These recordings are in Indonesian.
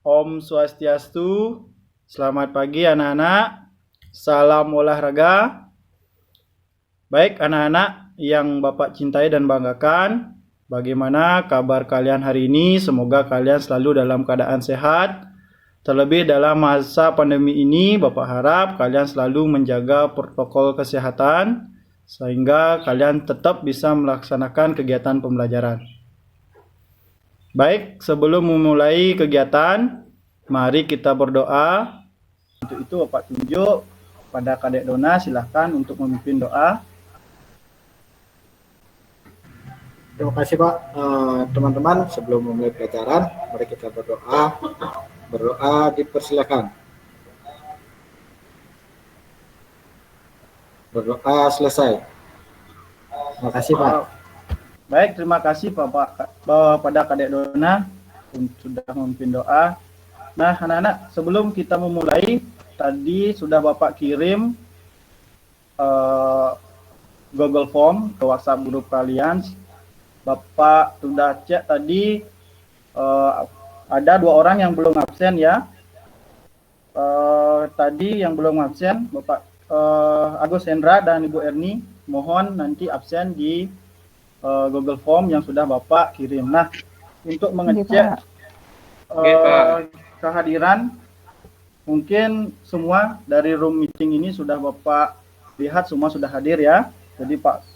Om Swastiastu. Selamat pagi anak-anak. Salam olahraga. Baik anak-anak yang Bapak cintai dan banggakan, bagaimana kabar kalian hari ini? Semoga kalian selalu dalam keadaan sehat. Terlebih dalam masa pandemi ini, Bapak harap kalian selalu menjaga protokol kesehatan sehingga kalian tetap bisa melaksanakan kegiatan pembelajaran. Baik, sebelum memulai kegiatan, mari kita berdoa. Untuk itu Bapak tunjuk pada Kadek Dona, silahkan untuk memimpin doa. Terima kasih Pak. Teman-teman, sebelum memulai pelajaran, mari kita berdoa. Berdoa dipersilakan. Berdoa selesai. Terima kasih Pak. Baik, terima kasih pada Kadek Dona sudah memimpin doa. Nah, anak-anak, sebelum kita memulai, tadi sudah Bapak kirim Google Form ke WhatsApp grup kalian. Bapak sudah cek tadi, ada 2 orang yang belum absen ya. Tadi yang belum absen, Bapak Agus Hendra dan Ibu Erni, mohon nanti absen di Google Form yang sudah Bapak kirim. Nah, untuk mengecek kehadiran, mungkin semua dari room meeting ini sudah Bapak lihat semua sudah hadir ya. Jadi Pak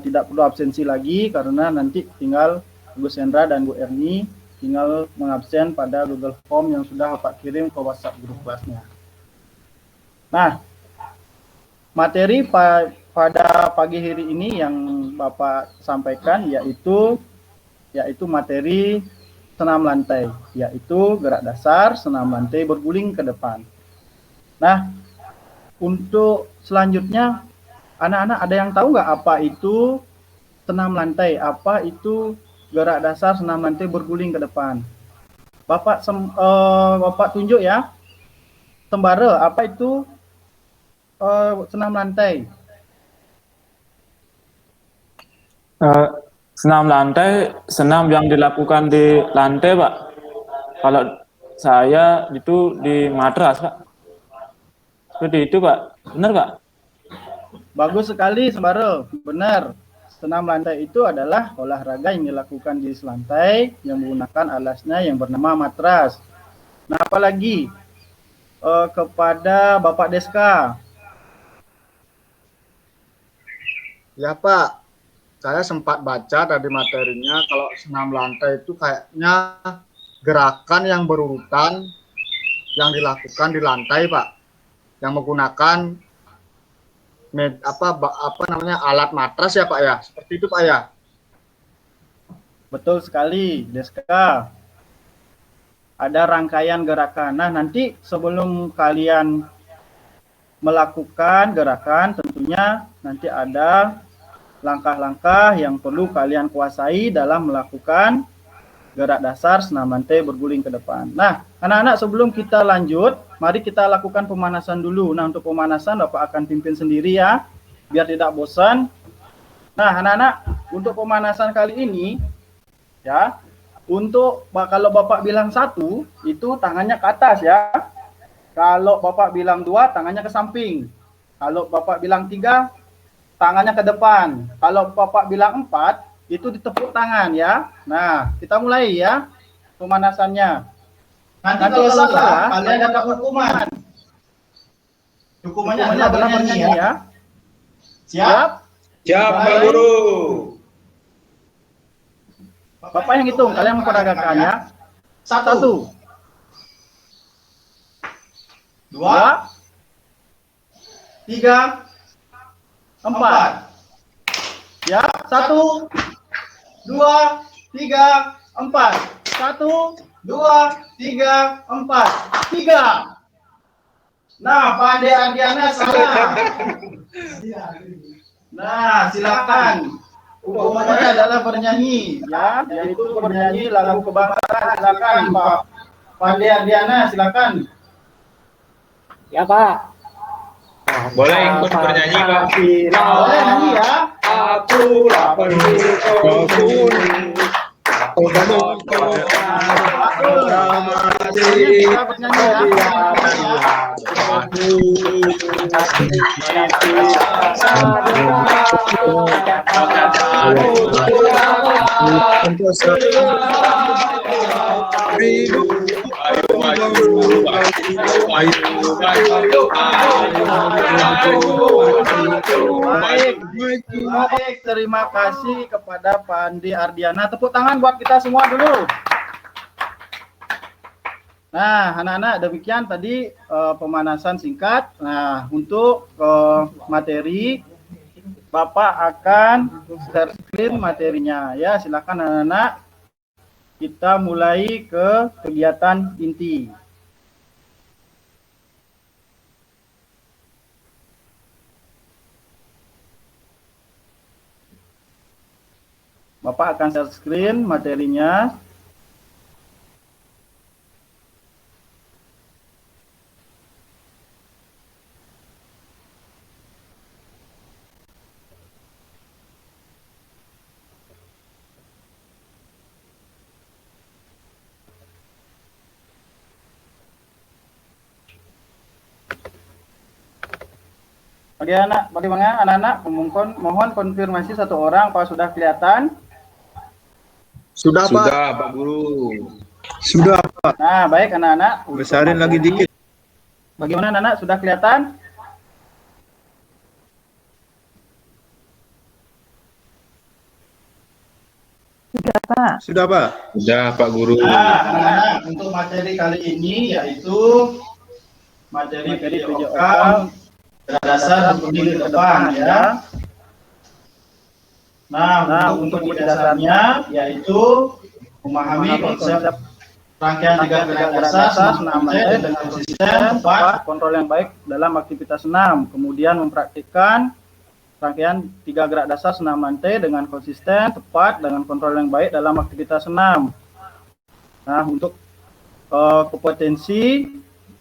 tidak perlu absensi lagi karena nanti tinggal Gus Hendra dan Bu Erni tinggal mengabsen pada Google Form yang sudah Bapak kirim ke WhatsApp grup kelasnya. Nah, materi pada pagi hari ini yang Bapak sampaikan yaitu materi senam lantai, yaitu gerak dasar senam lantai berguling ke depan. Nah, untuk selanjutnya, anak-anak ada yang tahu nggak apa itu senam lantai? Apa itu gerak dasar senam lantai berguling ke depan? Bapak tunjuk ya. Sembara, apa itu senam lantai? Senam lantai, senam yang dilakukan di lantai, Pak. Kalau saya itu di matras, Pak. Seperti itu, Pak. Benar, Pak? Bagus sekali, Sembara. Benar. Senam lantai itu adalah olahraga yang dilakukan di lantai yang menggunakan alasnya yang bernama matras. Nah, apalagi kepada Bapak Deska. Ya Pak, saya sempat baca tadi materinya kalau senam lantai itu kayaknya gerakan yang berurutan yang dilakukan di lantai Pak, yang menggunakan alat matras ya Pak ya, seperti itu Pak ya. Betul sekali, Deska. Ada rangkaian gerakan. Nah, nanti sebelum kalian melakukan gerakan, tentunya nanti ada langkah-langkah yang perlu kalian kuasai dalam melakukan gerak dasar senam lantai berguling ke depan. Nah, anak-anak, sebelum kita lanjut, mari kita lakukan pemanasan dulu. Nah, untuk pemanasan Bapak akan pimpin sendiri ya, biar tidak bosan. Nah, anak-anak, untuk pemanasan kali ini, ya, kalau Bapak bilang 1, itu tangannya ke atas ya. Kalau Bapak bilang 2, tangannya ke samping. Kalau Bapak bilang 3, tangannya ke depan. Kalau Bapak bilang 4, itu ditepuk tangan ya. Nah, kita mulai ya pemanasannya. Nanti kalau salah, kalian dapat hukuman. Hukumannya adalah bernyanyi ya. Siap? Siap, Pak Guru. Bapak yang hitung, kalian memperagakan ya. 1, 2, 3, 4. Ya, 1, 2, 3, 4. 1, 2, 3, 4. 3. Nah, Pak Ade Ardiana salah. Nah, silakan. Hukumannya adalah bernyanyi, ya, yaitu bernyanyi lagu kebangsaan. Silakan, Pak Ade Ardiana, silakan. Ya Pak. Boleh ikut bernyanyi, Pak. Boleh nyanyi ya. Aku lapar Aku Semuanya bisa bernyanyi Baik, baik, terima kasih kepada Pak Andi Ardiana. Tepuk tangan buat kita semua dulu. Nah, anak-anak, demikian tadi pemanasan singkat. Nah, untuk materi, Bapak akan share screen materinya. Ya, silakan anak-anak. Kita mulai ke kegiatan inti. Bapak akan share screen materinya. Bagaimana anak-anak? Mohon konfirmasi satu orang, apa sudah kelihatan? Sudah, Pak. Sudah, Pak Guru. Sudah, Pak. Nah, baik anak-anak. Besarin lagi dikit. Bagaimana anak-anak? Sudah kelihatan? Sudah, Pak. Sudah, Pak Guru. Nah, anak-anak, untuk materi kali ini yaitu materi PJOK dasar berdiri ke depan ya. Nah, untuk dasarnya yaitu memahami konsep rangkaian tiga gerak dasar senam lantai dengan konsisten, tepat, kontrol yang baik dalam aktivitas senam. Kemudian mempraktikkan rangkaian tiga gerak dasar senam lantai dengan konsisten, tepat, dengan kontrol yang baik dalam aktivitas senam. Nah, untuk kompetensi,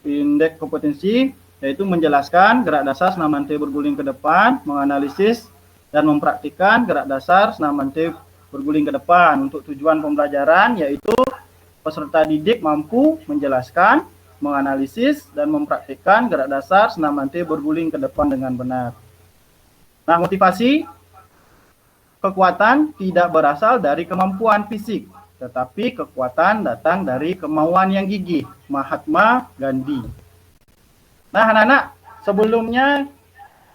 indeks kompetensi yaitu menjelaskan gerak dasar senam lantai berguling ke depan, menganalisis dan mempraktikkan gerak dasar senam lantai berguling ke depan. Untuk tujuan pembelajaran yaitu peserta didik mampu menjelaskan, menganalisis, dan mempraktikkan gerak dasar senam lantai berguling ke depan dengan benar. Nah, motivasi kekuatan tidak berasal dari kemampuan fisik, tetapi kekuatan datang dari kemauan yang gigih. Mahatma Gandhi. Nah, anak-anak, sebelumnya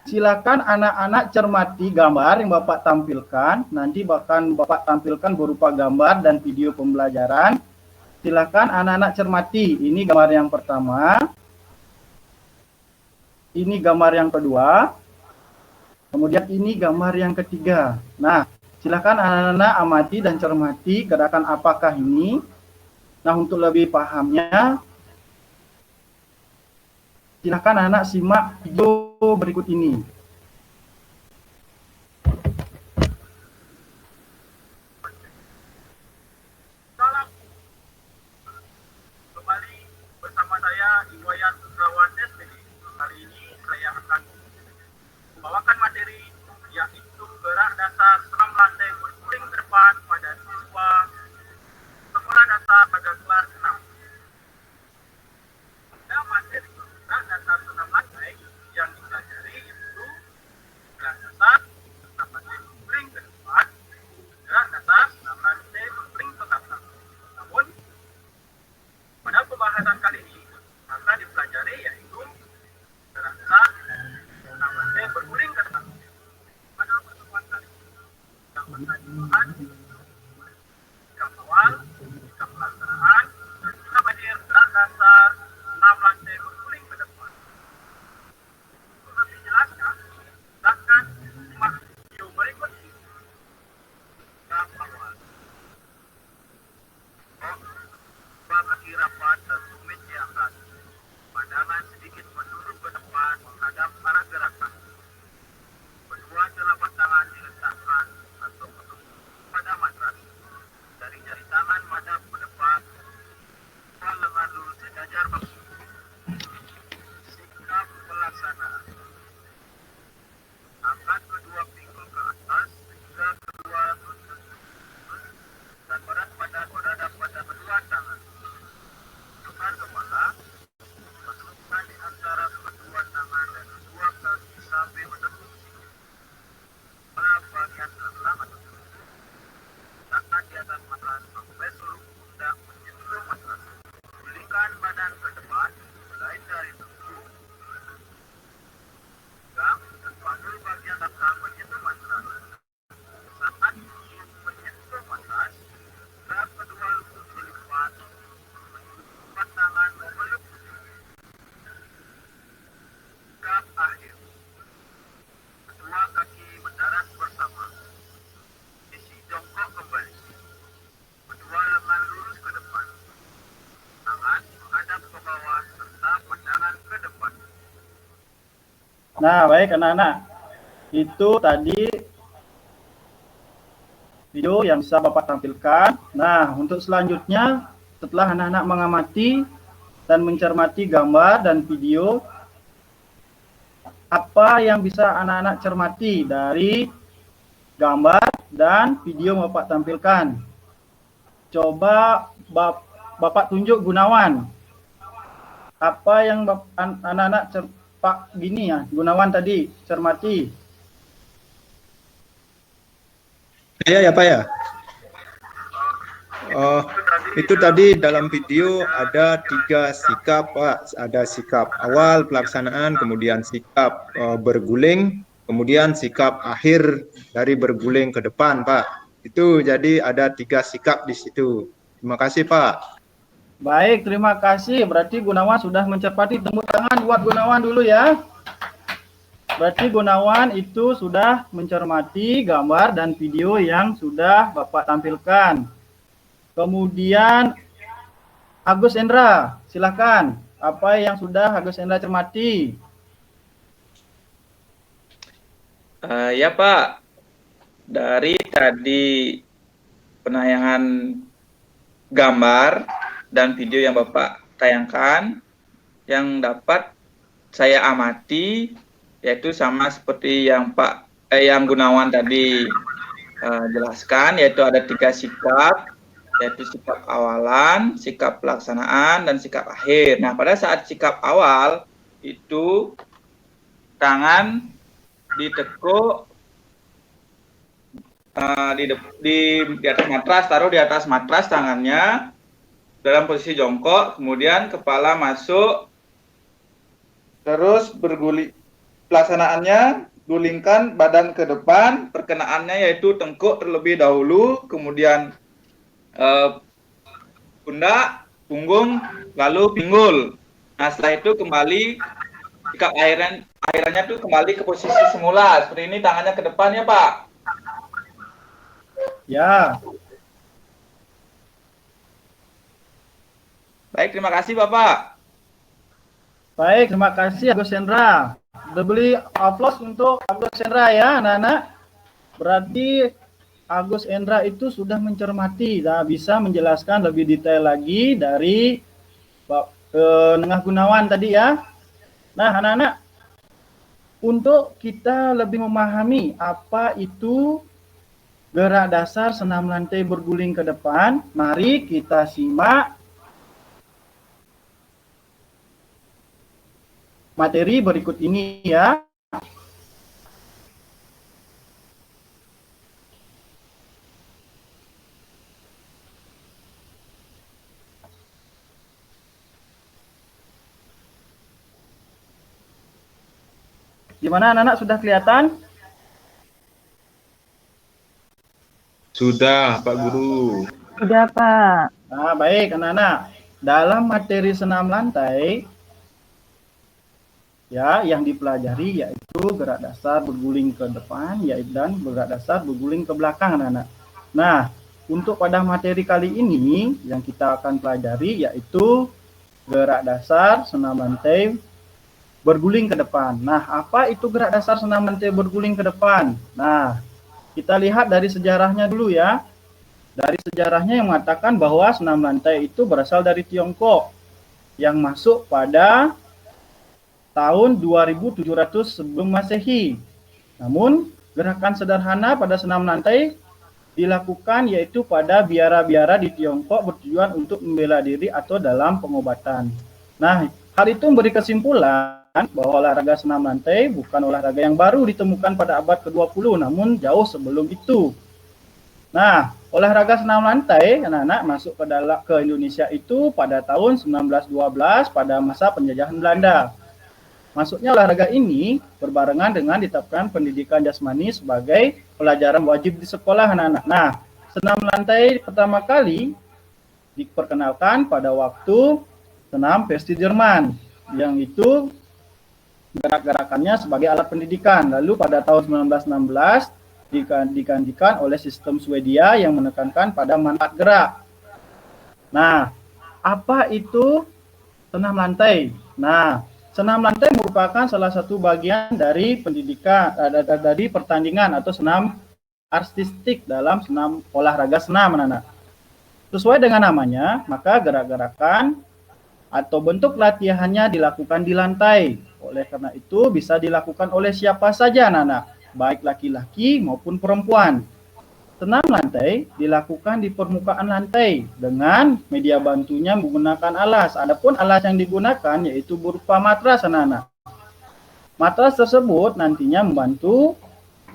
silakan anak-anak cermati gambar yang Bapak tampilkan. Nanti bahkan Bapak tampilkan berupa gambar dan video pembelajaran. Silakan anak-anak cermati. Ini gambar yang pertama. Ini gambar yang kedua. Kemudian ini gambar yang ketiga. Nah, silakan anak-anak amati dan cermati gerakan apakah ini. Nah, untuk lebih pahamnya, silakan anak simak video berikut ini. Salam. Kembali bersama saya Iwayan Sudrawan SPD. Kali ini saya akan membawakan materi yaitu gerak dasar senam lantai berguling ke depan pada siswa sekolah dasar pada kelas 6. Pada materi gerak dasar senam lantai yang dipelajari yaitu gerak dasar senam lantai berguling ke depan, gerak dasar senam lantai berguling ke belakang. Namun pada pembahasan kali ini akan dipelajari yaitu gerak dasar senam lantai berguling ke depan. Pada pertemuan kali ini yang akan dibahas yang awal, yang pelaksanaan, dan juga hadir gerak dasar senam lantai berguling ke depan. Untuk lebih jelasnya, silakan simak video berikut ini. Yang awal, bagi rapat dan tumit diangkat. Pandangan sedikit menurun ke depan menghadap arah gerakan. Kedua telapak tangan diletakkan atau pada matras. Dari jari tangan madep ke depan. Dua lengan lurus sejajar bahu. Sikap pelaksanaan. Angkat kedua pinggul ke atas hingga kedua lutut dan berat pada berada pada kedua tangan. Bukan Nah, baik anak-anak. Itu tadi video yang bisa Bapak tampilkan. Nah, untuk selanjutnya, setelah anak-anak mengamati dan mencermati gambar dan video, apa yang bisa anak-anak cermati dari gambar dan video yang Bapak tampilkan? Coba Bapak tunjuk Gunawan. Apa yang anak-anak Pak gini ya, Gunawan tadi cermati? Ya Pak ya. Oh, itu tadi dalam video ada 3 sikap Pak. Ada sikap awal pelaksanaan, kemudian sikap berguling, kemudian sikap akhir dari berguling ke depan Pak. Itu jadi ada 3 sikap di situ. Terima kasih Pak. Baik, terima kasih. Berarti Gunawan sudah mencermati. Tepuk tangan buat Gunawan dulu ya. Berarti Gunawan itu sudah mencermati gambar dan video yang sudah Bapak tampilkan. Kemudian Agus Endra, silakan. Apa yang sudah Agus Endra cermati? Ya Pak, dari tadi penayangan gambar dan video yang Bapak tayangkan, yang dapat saya amati yaitu sama seperti yang yang Gunawan tadi jelaskan, yaitu ada 3 sikap, yaitu sikap awalan, sikap pelaksanaan, dan sikap akhir. Nah, pada saat sikap awal itu tangan ditekuk di atas matras, taruh di atas matras tangannya dalam posisi jongkok, kemudian kepala masuk, terus berguling. Pelaksanaannya gulingkan badan ke depan, perkenaannya yaitu tengkuk terlebih dahulu, kemudian pundak, punggung, lalu pinggul. Nah, setelah itu kembali sikap akhirannya tuh kembali ke posisi semula. Seperti ini, tangannya ke depan ya Pak. Ya. Baik, terima kasih Bapak. Baik, terima kasih Agus Hendra. Beri aplaus untuk Agus Hendra ya, anak-anak. Berarti Agus Hendra itu sudah mencermati, nah, bisa menjelaskan lebih detail lagi dari Nengah Gunawan tadi ya. Nah, anak-anak, untuk kita lebih memahami apa itu gerak dasar senam lantai berguling ke depan, mari kita simak materi berikut ini ya. Gimana anak-anak, sudah kelihatan? Sudah, Pak Guru. Sudah, Pak. Nah, baik anak-anak. Dalam materi senam lantai, ya, yang dipelajari yaitu gerak dasar berguling ke depan dan gerak dasar berguling ke belakang anak-anak. Nah, untuk pada materi kali ini yang kita akan pelajari yaitu gerak dasar senam lantai berguling ke depan. Nah, apa itu gerak dasar senam lantai berguling ke depan? Nah, kita lihat dari sejarahnya dulu ya. Dari sejarahnya yang mengatakan bahwa senam lantai itu berasal dari Tiongkok yang masuk pada tahun 2700 sebelum Masehi. Namun, gerakan sederhana pada senam lantai dilakukan yaitu pada biara-biara di Tiongkok bertujuan untuk membela diri atau dalam pengobatan. Nah, hal itu memberi kesimpulan bahwa olahraga senam lantai bukan olahraga yang baru ditemukan pada abad ke-20, namun jauh sebelum itu. Nah, olahraga senam lantai anak-anak masuk ke Indonesia itu pada tahun 1912 pada masa penjajahan Belanda. Masuknya olahraga ini berbarengan dengan ditetapkan pendidikan jasmani sebagai pelajaran wajib di sekolah anak-anak. Nah, senam lantai pertama kali diperkenalkan pada waktu senam West Jerman, yang itu gerak-gerakannya sebagai alat pendidikan. Lalu pada tahun 1916 digantikan oleh sistem Swedia yang menekankan pada manfaat gerak. Nah, apa itu senam lantai? Nah, Senam lantai merupakan salah satu bagian dari pendidikan, dari pertandingan atau senam artistik dalam senam olahraga senam, anak-anak. Sesuai dengan namanya, maka gerak-gerakan atau bentuk latihannya dilakukan di lantai. Oleh karena itu, bisa dilakukan oleh siapa saja, anak-anak, baik laki-laki maupun perempuan. Senam lantai dilakukan di permukaan lantai dengan media bantunya menggunakan alas. Adapun alas yang digunakan yaitu berupa matras, anak-anak. Matras tersebut nantinya membantu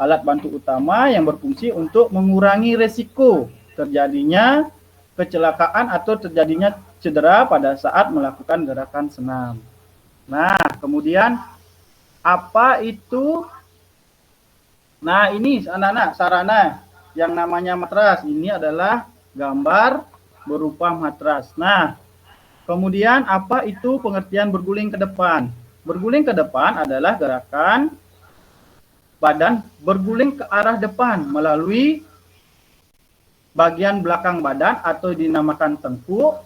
alat bantu utama yang berfungsi untuk mengurangi resiko terjadinya kecelakaan atau terjadinya cedera pada saat melakukan gerakan senam. Nah, kemudian apa itu? Nah, ini anak-anak sarana yang namanya matras. Ini adalah gambar berupa matras. Nah, kemudian apa itu pengertian berguling ke depan? Berguling ke depan adalah gerakan badan berguling ke arah depan melalui bagian belakang badan atau dinamakan tengkuk,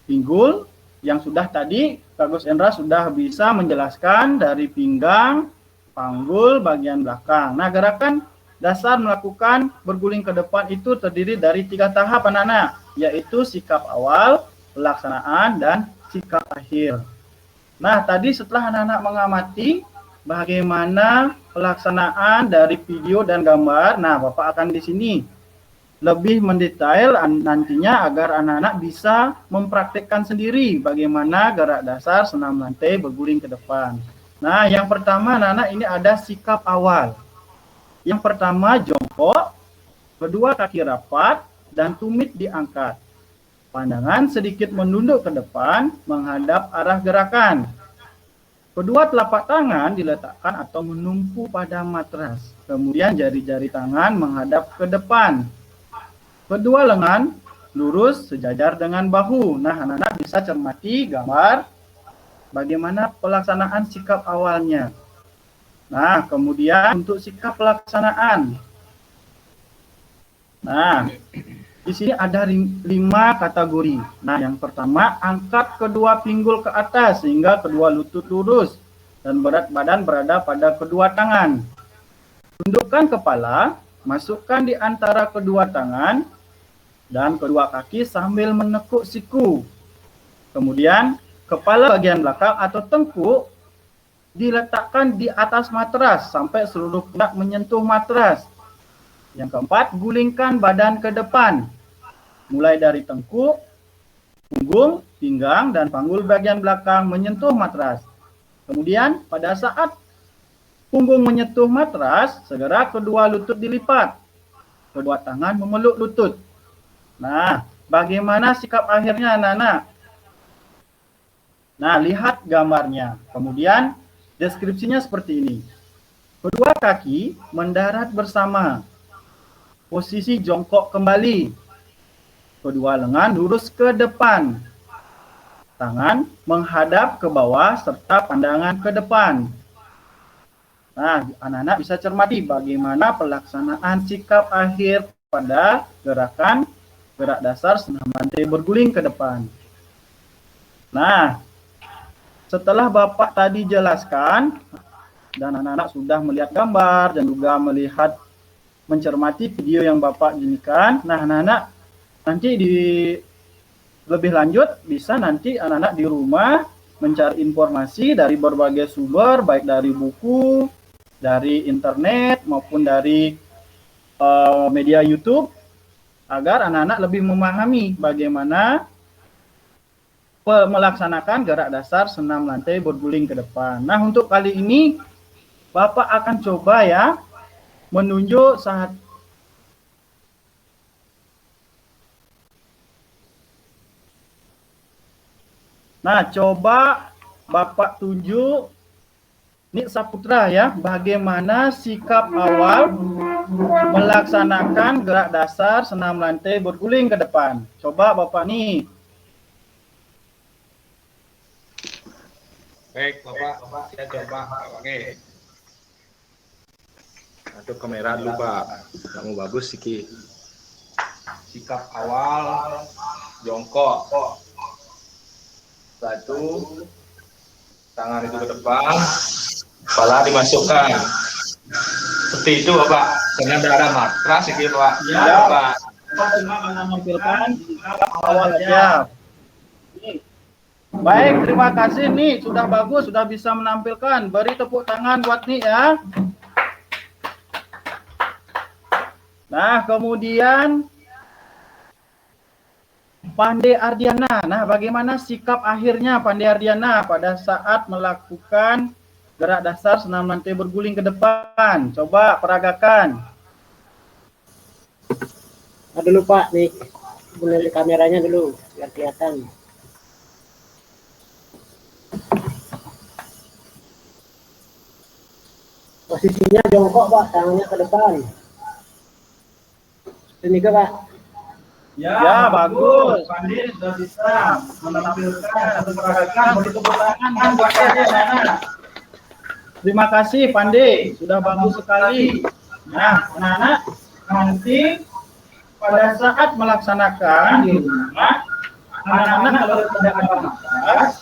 pinggul, yang sudah tadi Kak Gus Endra sudah bisa menjelaskan dari pinggang, panggul, bagian belakang. Nah, gerakan dasar melakukan berguling ke depan itu terdiri dari 3 tahap, anak-anak, yaitu sikap awal, pelaksanaan, dan sikap akhir. Nah, tadi setelah anak-anak mengamati bagaimana pelaksanaan dari video dan gambar, nah Bapak akan di sini lebih mendetail nantinya agar anak-anak bisa mempraktekkan sendiri bagaimana gerak dasar senam lantai berguling ke depan. Nah, yang pertama anak-anak ini ada sikap awal. Yang pertama jongkok, kedua kaki rapat, dan tumit diangkat. Pandangan sedikit menunduk ke depan menghadap arah gerakan. Kedua telapak tangan diletakkan atau menumpu pada matras. Kemudian jari-jari tangan menghadap ke depan. Kedua lengan lurus sejajar dengan bahu. Nah, anak-anak bisa cermati gambar bagaimana pelaksanaan sikap awalnya. Nah, kemudian untuk sikap pelaksanaan. Nah, di sini ada 5 kategori. Nah, yang pertama, angkat kedua pinggul ke atas sehingga kedua lutut lurus dan berat badan berada pada kedua tangan. Tundukkan kepala, masukkan di antara kedua tangan dan kedua kaki sambil menekuk siku. Kemudian, kepala bagian belakang atau tengkuk diletakkan di atas matras sampai seluruh pundak menyentuh matras. Yang keempat, gulingkan badan ke depan. Mulai dari tengkuk, punggung, pinggang, dan panggul bagian belakang menyentuh matras. Kemudian, pada saat punggung menyentuh matras, segera kedua lutut dilipat. Kedua tangan memeluk lutut. Nah, bagaimana sikap akhirnya, anak-anak? Nah, lihat gambarnya. Kemudian, deskripsinya seperti ini. Kedua kaki mendarat bersama. Posisi jongkok kembali. Kedua lengan lurus ke depan. Tangan menghadap ke bawah serta pandangan ke depan. Nah, anak-anak bisa cermati bagaimana pelaksanaan sikap akhir pada gerakan gerak dasar senam lantai berguling ke depan. Nah, setelah Bapak tadi jelaskan dan anak-anak sudah melihat gambar dan juga melihat mencermati video yang Bapak jadikan, nah anak-anak nanti lebih lanjut bisa nanti anak-anak di rumah mencari informasi dari berbagai sumber, baik dari buku, dari internet maupun dari media YouTube, agar anak-anak lebih memahami bagaimana melaksanakan gerak dasar senam lantai berguling ke depan. Nah, untuk kali ini Bapak akan coba ya menunjuk saat Nah, coba Bapak tunjuk Nik Saputra ya, bagaimana sikap awal melaksanakan gerak dasar senam lantai berguling ke depan. Coba Bapak nih. Baik, Bapak, saya coba. Oke. Aduh, kamera dulu, Pak. Kamu bagus, Siki. Sikap awal, jongkok. Satu, tangan itu ke depan, kepala dimasukkan. Seperti itu Bapak, dengan ada matras ini Pak. Ya. Bapak. Bapak cuma menampilkan awal aja. Baik, terima kasih nih, sudah bagus, sudah bisa menampilkan. Beri tepuk tangan buat nih ya. Nah, kemudian Pandey Ardiana. Nah, bagaimana sikap akhirnya Pandey Ardiana pada saat melakukan gerak dasar senam lantai berguling ke depan? Coba peragakan. Nah, dulu Pak, nih mulai kameranya dulu biar kelihatan. Posisinya jongkok Pak, tangannya ke depan. Ini ke Pak. Ya, bagus. Pandey sudah bisa menampilkan atau peragakan. Beri tepuk tangan buat dia, anak-anak. Terima kasih Pandey, sudah bagus sekali. Nah, anak-anak, nanti pada saat melaksanakan di rumah, anak-anak kalau tidak ada matras,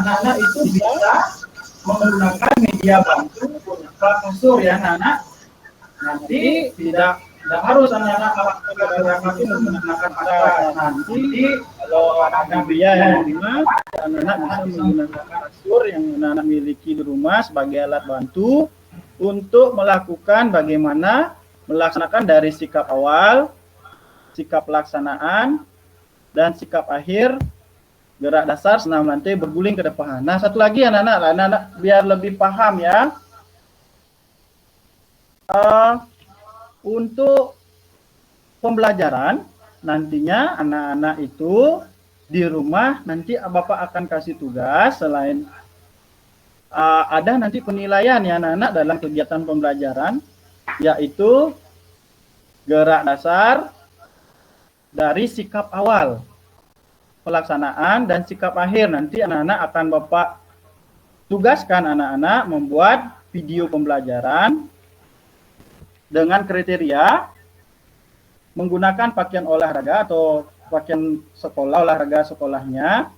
anak-anak itu bisa menggunakan media bantu berupa kasur ya anak-anak. Nanti tidak harus anak-anak melakukan itu menggunakan matras. Nanti kalau ada biaya yang lima, anak-anak bisa menggunakan kasur yang anak-anak miliki di rumah sebagai alat bantu untuk melakukan bagaimana melaksanakan dari sikap awal, sikap pelaksanaan, dan sikap akhir gerak dasar senam lantai berguling ke depan. Nah, satu lagi anak-anak biar lebih paham ya. Untuk pembelajaran nantinya anak-anak itu di rumah nanti Bapak akan kasih tugas selain ada nanti penilaian ya anak-anak dalam kegiatan pembelajaran, yaitu gerak dasar dari sikap awal pelaksanaan dan sikap akhir. Nanti anak-anak akan Bapak tugaskan anak-anak membuat video pembelajaran dengan kriteria menggunakan pakaian olahraga atau pakaian sekolah, olahraga sekolahnya,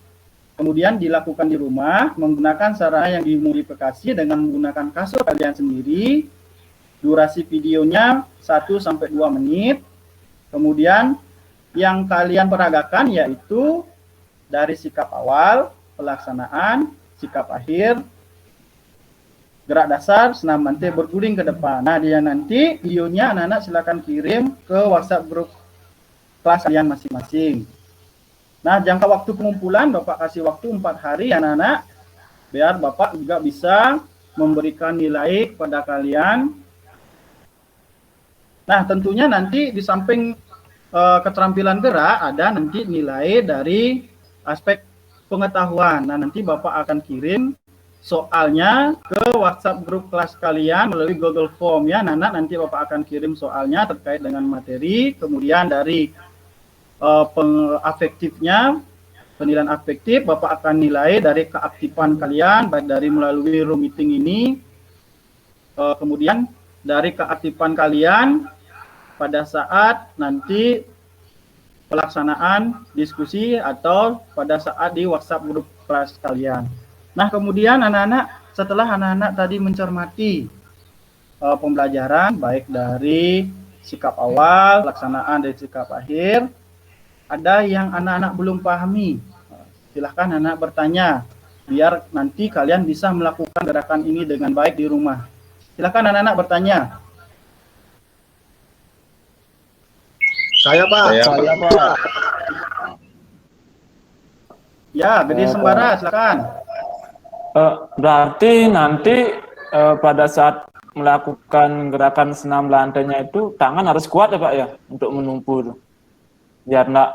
kemudian dilakukan di rumah menggunakan sarana yang dimodifikasi dengan menggunakan kasur kalian sendiri. Durasi videonya 1-2 menit. Kemudian yang kalian peragakan yaitu dari sikap awal, pelaksanaan, sikap akhir, gerak dasar, senam lantai berguling ke depan. Nah, dia nanti videonya anak-anak silakan kirim ke WhatsApp grup kelas kalian masing-masing. Nah, jangka waktu pengumpulan Bapak kasih waktu 4 hari anak-anak, biar Bapak juga bisa memberikan nilai kepada kalian. Nah, tentunya nanti di samping keterampilan gerak ada nanti nilai dari aspek pengetahuan. Nah, nanti Bapak akan kirim soalnya ke WhatsApp grup kelas kalian melalui Google Form ya. Nanti Bapak akan kirim soalnya terkait dengan materi, kemudian dari afektifnya, penilaian afektif Bapak akan nilai dari keaktifan kalian baik dari melalui room meeting ini, kemudian dari keaktifan kalian pada saat nanti pelaksanaan diskusi atau pada saat di WhatsApp grup kelas kalian. Nah, kemudian anak-anak setelah anak-anak tadi mencermati pembelajaran baik dari sikap awal, pelaksanaan dari sikap akhir, ada yang anak-anak belum pahami. Silahkan anak bertanya biar nanti kalian bisa melakukan gerakan ini dengan baik di rumah. Silahkan anak-anak bertanya. Saya Pak. Saya Pak. Ya, Gede Sembara, silakan. Berarti nanti pada saat melakukan gerakan senam lantainya itu tangan harus kuat ya Pak ya untuk menumpu itu, biar enggak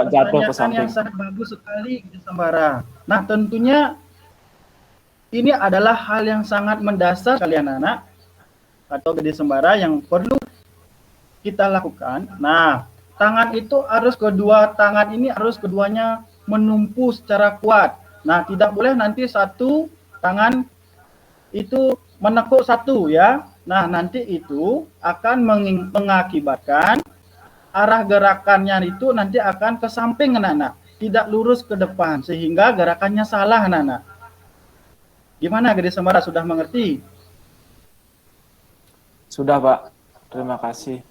jatuh ke samping. Yang sangat bagus sekali Gede Sembara. Nah, tentunya ini adalah hal yang sangat mendasar kalian anak atau Gede Sembara yang perlu kita lakukan. Nah, tangan itu harus keduanya menumpu secara kuat. Nah, tidak boleh nanti satu tangan itu menekuk satu ya. Nah, nanti itu akan mengakibatkan arah gerakannya itu nanti akan ke samping anak-anak, tidak lurus ke depan sehingga gerakannya salah anak-anak. Gimana Gede Sembara, sudah mengerti? Sudah, Pak. Terima kasih.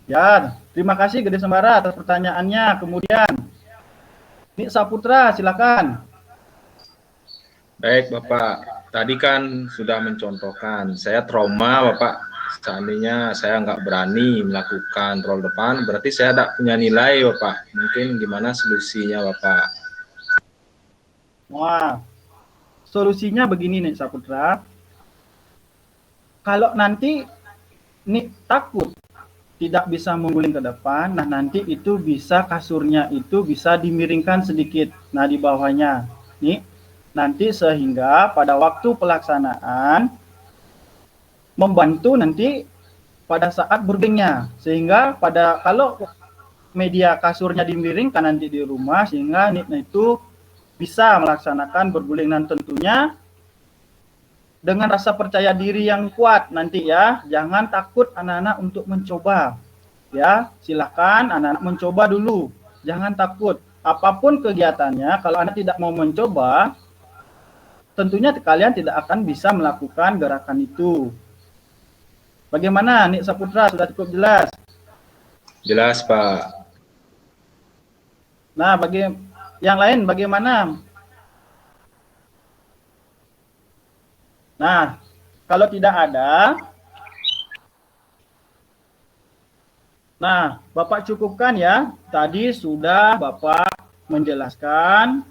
Ya, terima kasih Gede Sembara atas pertanyaannya. Kemudian, Nik Saputra, silakan. Baik, Bapak. Tadi kan sudah mencontohkan, saya trauma, Bapak. Seandainya saya nggak berani melakukan roll depan, berarti saya tidak punya nilai, Bapak. Mungkin gimana solusinya, Bapak? Wah, solusinya begini nih Saputra. Kalau nanti nih takut tidak bisa mengguling ke depan, nah nanti itu bisa kasurnya itu bisa dimiringkan sedikit. Nah di bawahnya, nih nanti sehingga pada waktu pelaksanaan membantu nanti pada saat bergulingnya, sehingga pada kalau media kasurnya dimiringkan nanti di rumah, sehingga itu bisa melaksanakan berguling, dan tentunya dengan rasa percaya diri yang kuat nanti ya. Jangan takut anak-anak untuk mencoba ya, silahkan anak-anak mencoba dulu, jangan takut. Apapun kegiatannya, kalau anak tidak mau mencoba, tentunya kalian tidak akan bisa melakukan gerakan itu. Bagaimana Nik Saputra, sudah cukup jelas? Jelas, Pak. Nah, bagi yang lain bagaimana? Nah, kalau tidak ada, nah Bapak cukupkan ya. Tadi sudah Bapak menjelaskan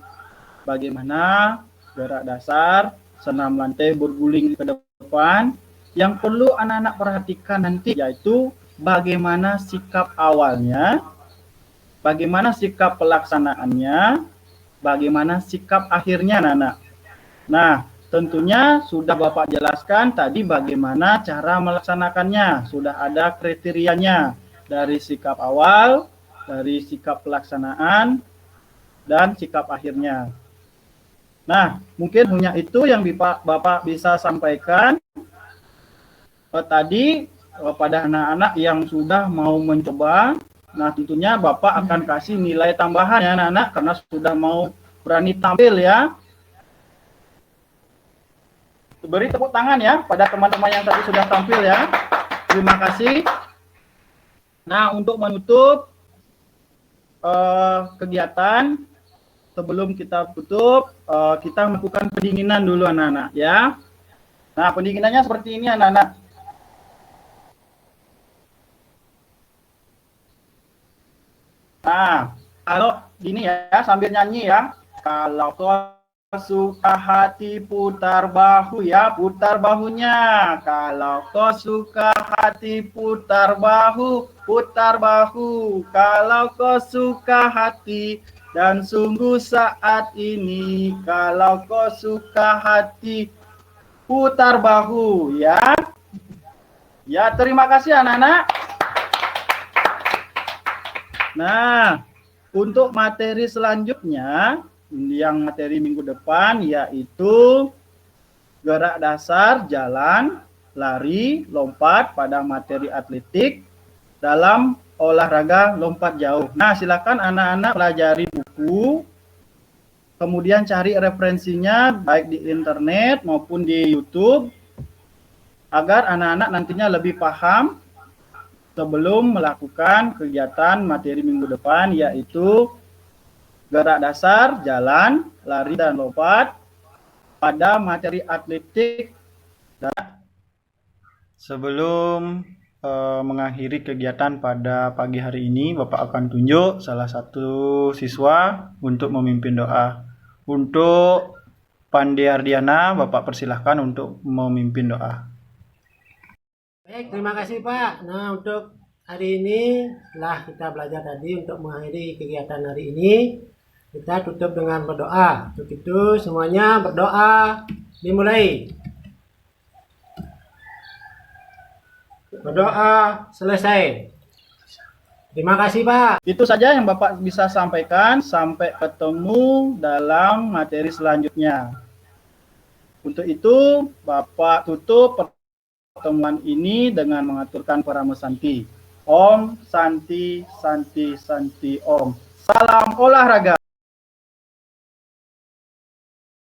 bagaimana gerak dasar, senam lantai berguling ke depan. Yang perlu anak-anak perhatikan nanti yaitu bagaimana sikap awalnya, bagaimana sikap pelaksanaannya, bagaimana sikap akhirnya anak-anak. Nah, tentunya sudah Bapak jelaskan tadi bagaimana cara melaksanakannya. Sudah ada kriterianya dari sikap awal, dari sikap pelaksanaan, dan sikap akhirnya. Nah, mungkin hanya itu yang Bapak bisa sampaikan tadi pada anak-anak yang sudah mau mencoba. Nah, tentunya Bapak akan kasih nilai tambahan ya anak-anak, karena sudah mau berani tampil ya. Beri tepuk tangan ya pada teman-teman yang tadi sudah tampil ya. Terima kasih. Nah, untuk menutup kegiatan, sebelum kita tutup, kita melakukan pendinginan dulu anak-anak ya. Nah, pendinginannya seperti ini anak-anak. Nah, kalau gini ya, sambil nyanyi ya. Kalau kau suka hati putar bahu ya, putar bahunya. Kalau kau suka hati putar bahu, putar bahu. Kalau kau suka hati dan sungguh saat ini, kalau kau suka hati putar bahu ya. Ya, terima kasih anak-anak. Nah, untuk materi selanjutnya, yang materi minggu depan yaitu gerak dasar, jalan, lari, lompat pada materi atletik dalam olahraga lompat jauh. Nah, silakan anak-anak pelajari buku, kemudian cari referensinya baik di internet maupun di YouTube, agar anak-anak nantinya lebih paham sebelum melakukan kegiatan materi minggu depan, yaitu gerak dasar, jalan, lari, dan lompat pada materi atletik. Sebelum mengakhiri kegiatan pada pagi hari ini, Bapak akan tunjuk salah satu siswa untuk memimpin doa. Untuk Pandi Ardiana, Bapak persilahkan untuk memimpin doa. Baik, terima kasih Pak. Nah, untuk hari ini setelah kita belajar tadi untuk mengakhiri kegiatan hari ini, kita tutup dengan berdoa. Untuk itu semuanya berdoa, dimulai. Berdoa selesai. Terima kasih Pak. Itu saja yang Bapak bisa sampaikan. Sampai ketemu dalam materi selanjutnya. Untuk itu Bapak tutup pertemuan ini dengan mengaturkan Parama Santi. Om Santi Santi Santi Om. Salam olahraga.